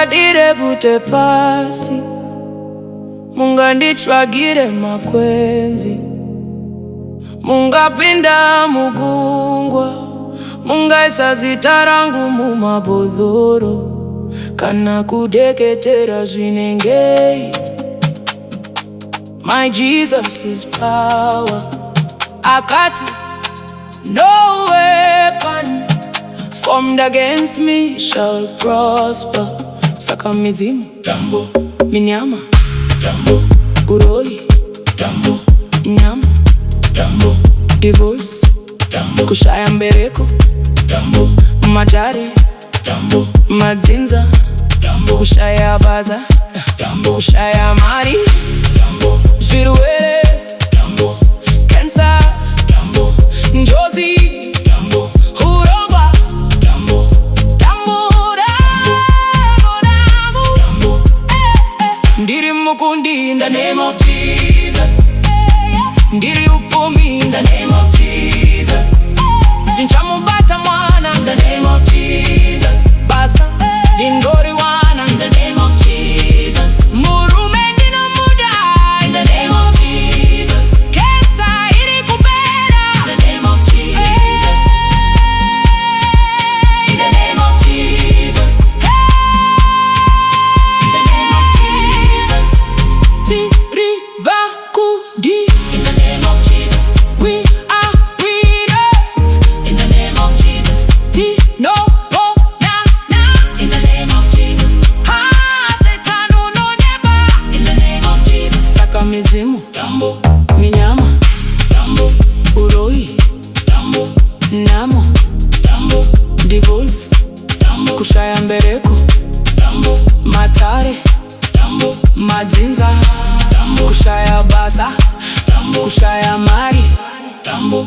mungadire bute pasi, munganditsvagire makwenzi, mungapinda mugungwa, mungaisa zita rangu mumabhodhoro, kana kudeketera zvinengei. My Jesus is power. Akati, no weapon formed against me shall prosper. Saka mizimu Dambu, minyama Dambu, uroi Dambu, nyama Dambu, divorce Dambu, kushaya mbereko Dambu, matare Dambu, madzinza Dambu, kushaya baza Dambu, kushaya mari Dambu, zvirwere Dambu, cancer Dambu, njozi Dambu, urongwa Dambu, Dambu, Dambu, ndiri mukundi in the name of Jesus. Ndiri upfumi in the name of Jesus. Ndinchamubata mwana in the name of Jesus. Basa ndingori wana in the name of Jesus. Murume ndinomuda in the name of Jesus. Kesa iri kupera in the name of Jesus. In the name of Jesus. In the name of Jesus. Tiriva kudi in the name of Jesus. We are winners in the name of Jesus. Tino na in the name of Jesus. Ha setanu no neba in the name of Jesus. Saka mizimu Dambu, minyama Dambu, uroi Dambu, namo Dambu, divorce Dambu, kushaya mbereko Dambu, matare Dambu, madzinza Dambu, kushaya basa Dambu, kushaya mari Dambu.